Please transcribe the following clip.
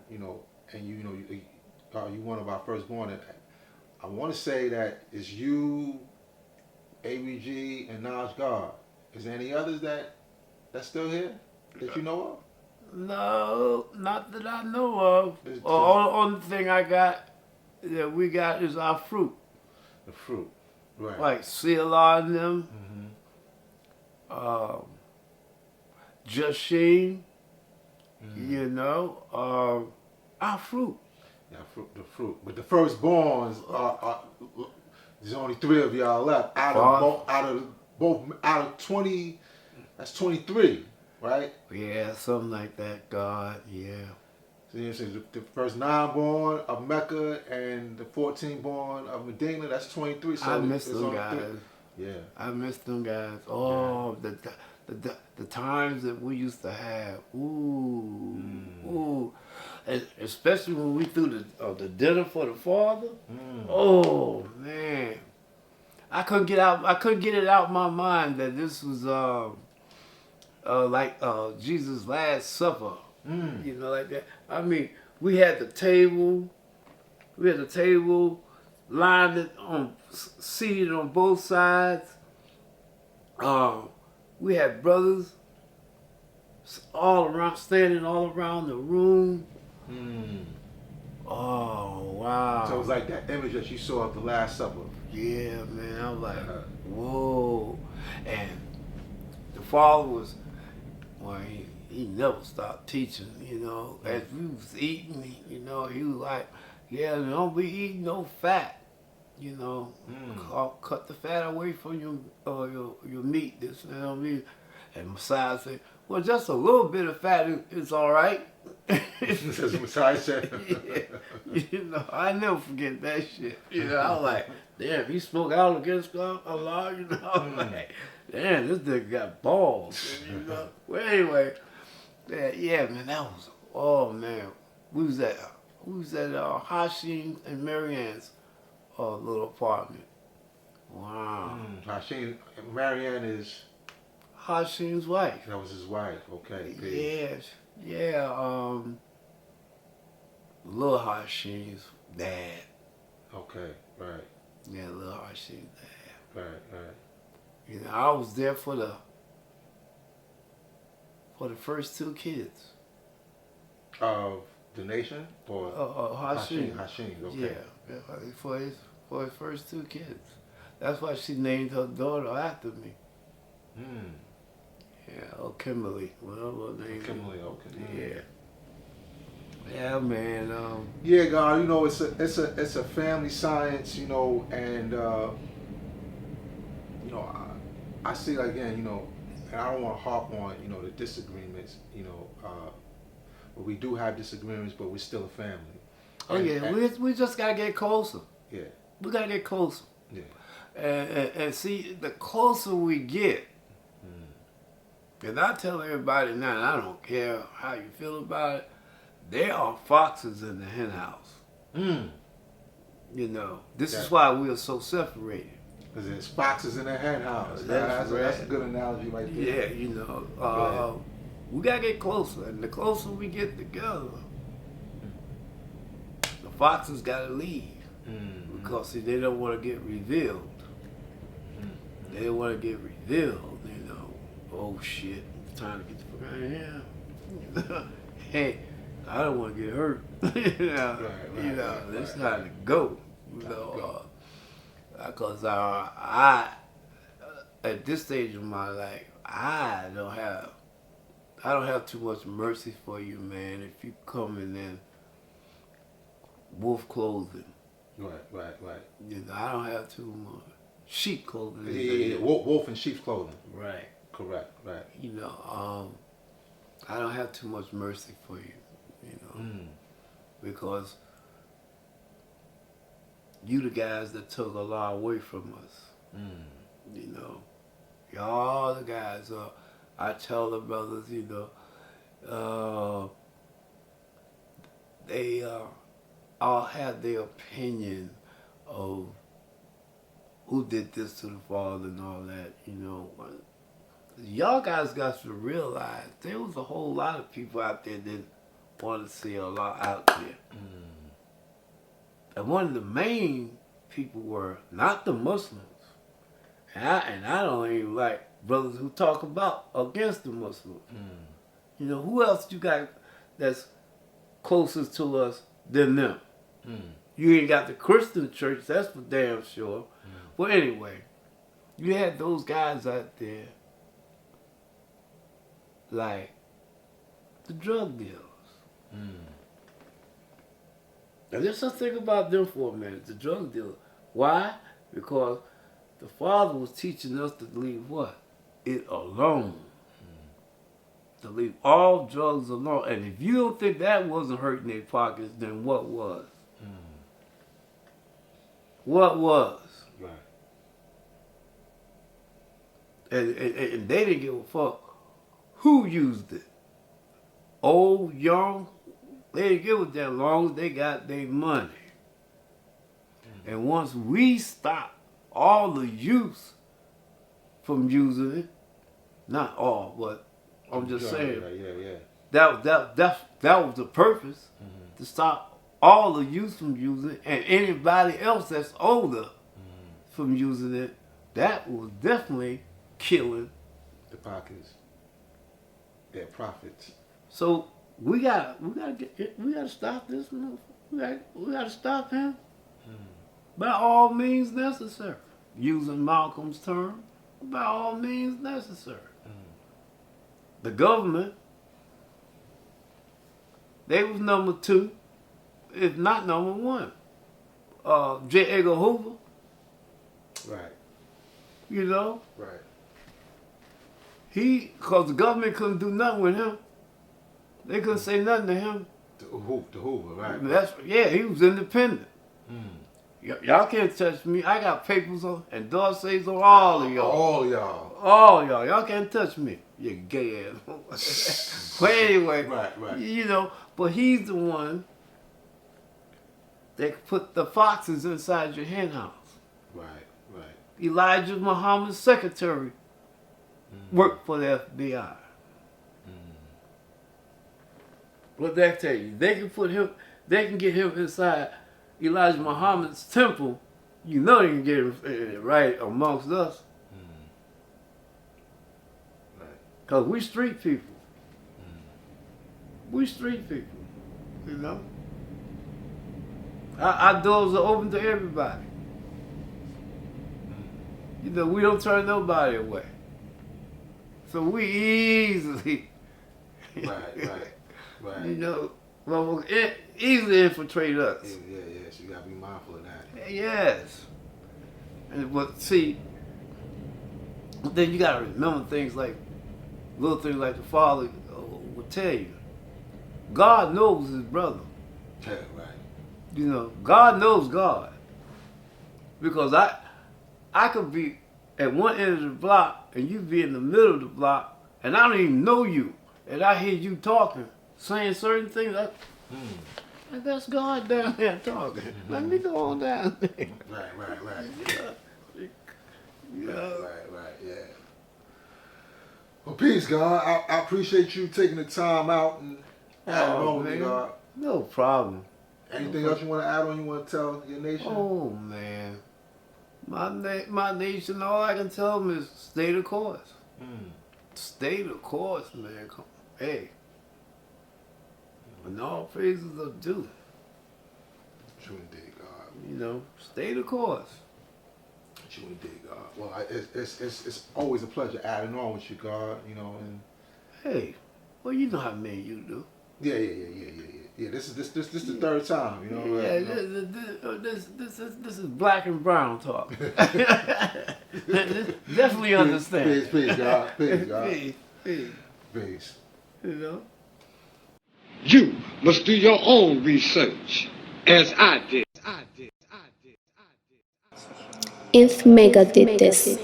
you know, and you one of our firstborn. And I want to say that it's you, ABG, and Naj God. Is there any others that's still here that you know of? No, not that I know of. It's The just only thing I got that we got is our fruit, the fruit, right? like CLR and them, Mm-hmm. Just Sheen, Mm-hmm. our fruit. Yeah, the fruit. But the firstborns are there's only three of y'all left out of 20. That's 23, right? Yeah, something like that. God, yeah. So you know, the first 9 born of Mecca and the 14 born of Medina. That's 23. I So miss there's them only three. guys. Yeah. I miss them guys. Yeah. Oh, the times that we used to have. Ooh, ooh, and especially when we threw the dinner for the father. Oh man, I couldn't get out. I couldn't get it out my mind that this was like Jesus' Last Supper. You know, like that. I mean, we had the table. We had the table lined it on, seated on both sides. We had brothers all around, standing all around the room. Oh wow! So it was like that image that you saw of the Last Supper. Yeah, man. I was like, whoa. And the father was, well, he never stopped teaching, you know. As we was eating, you know, he was like, yeah, don't be eating no fat, you know. Cut the fat away from your meat, this, you know what I mean? And Messiah said, well, just a little bit of fat is all right. That's what Messiah said. Yeah. You know, I never forget that shit. You know, I was like, damn, he spoke out against Allah, you know. Like, damn, this nigga got balls. You know. Well, anyway, yeah, man, that was, oh man, we was at Hashim and Marianne's little apartment. Wow. Hashim, Marianne is. Hashim's wife. That was his wife. Okay. Yeah. Lil Hashim's dad. Okay. Right. Yeah, Lil Hashim's dad. Right. You know, I was there for the first 2 kids. Of the nation or Hashim. Hashim. Okay. Yeah, for his first 2 kids. That's why she named her daughter after me. Yeah, or Kimberly, whatever her name is. Kimberly, okay. Yeah. Yeah, man. Yeah, God, you know, it's a family science, you know, and you know, I see again, you know, and I don't want to harp on, you know, the disagreements, you know, but we do have disagreements, but we're still a family. We just gotta get closer. Yeah. We gotta get closer. Yeah. And see, the closer we get, and I tell everybody now, and I don't care how you feel about it, there are foxes in the hen house. You know, this is why we are so separated. Because there's foxes in the hen house. That's a good analogy right there. Yeah, you know, we gotta get closer, and the closer we get together, the foxes gotta leave. Because see, they don't want to get revealed. They don't want to get revealed, you know. Oh shit, it's time to get the fuck out of here. Hey, I don't want to get hurt. You know, it's time to go. You know, because I at this stage of my life, I don't have too much mercy for you, man. If you come in wolf clothing. Right. You know, I don't have too much sheep clothing. Yeah. Wolf in sheep's clothing. Right. Correct. Right. You know, I don't have too much mercy for you. You know, because you the guys that took a lot away from us. You know, y'all the guys. I tell the brothers, you know, they all have their opinion of who did this to the father and all that. You know, y'all guys got to realize there was a whole lot of people out there that want to see a lot out there. And one of the main people were not the Muslims. And I don't even like brothers who talk about against the Muslims. You know, who else you got that's closest to us than them? You ain't got the Christian church, that's for damn sure. Well, anyway, you had those guys out there, like the drug dealers. Now let's just think about them for a minute, the drug dealers. Why? Because the Father was teaching us to leave what? It alone. To leave all drugs alone. And if you don't think that wasn't hurting their pockets, then what was? What was? Right. And they didn't give a fuck who used it. Old, young, they didn't give a damn long as they got their money. And once we stop all the youth from using it, not all, but I'm just saying, that was the purpose, to stop all the youth from using it, and anybody else that's older from using it. That was definitely killing the pockets, their profits. So we gotta stop this. We gotta stop him by all means necessary. Using Malcolm's term, by all means necessary. The government, they was number 2, if not number 1. J. Edgar Hoover. Right. You know? Right. Because the government couldn't do nothing with him. They couldn't say nothing to him. The Hoover, right. He was independent. Y'all can't touch me. I got papers on and dossiers on all of y'all. All y'all. All y'all. Y'all can't touch me. You gay ass. But anyway, right. You know, but he's the one that put the foxes inside your henhouse. Right. Elijah Muhammad's secretary worked for the FBI. What that tell you? They can get him inside Elijah Muhammad's temple. You know they can get him right amongst us. Because we street people. We street people. You know? Our doors are open to everybody. You know, we don't turn nobody away. So we easily, Right. You know, easily infiltrate us. Yes, you gotta be mindful of that. Yes. But see, then you gotta remember little things like the Father would tell you. God knows his brother. Yeah, right. You know, God knows God. Because I could be at one end of the block and you be in the middle of the block and I don't even know you. And I hear you talking, saying certain things. Like, that's God down there talking. Let me go on down there. Right. Yeah. Well, peace, God. I appreciate you taking the time out and adding on with me, God. No problem. Anything else you want to add on? You want to tell your nation? Oh, man. My nation, all I can tell them is stay the course. Stay the course, man. Hey. And all praises are due. True indeed, God. You know, stay the course. True indeed, God. Well, it's always a pleasure adding on with you, God. You know, and hey, well, you know how many you do. Yeah. This is the third time, you know. Yeah, this is black and brown talk. Definitely understand. Peace, God. Peace, God. Peace. You know. You must do your own research, as I did. INFMEGA did this.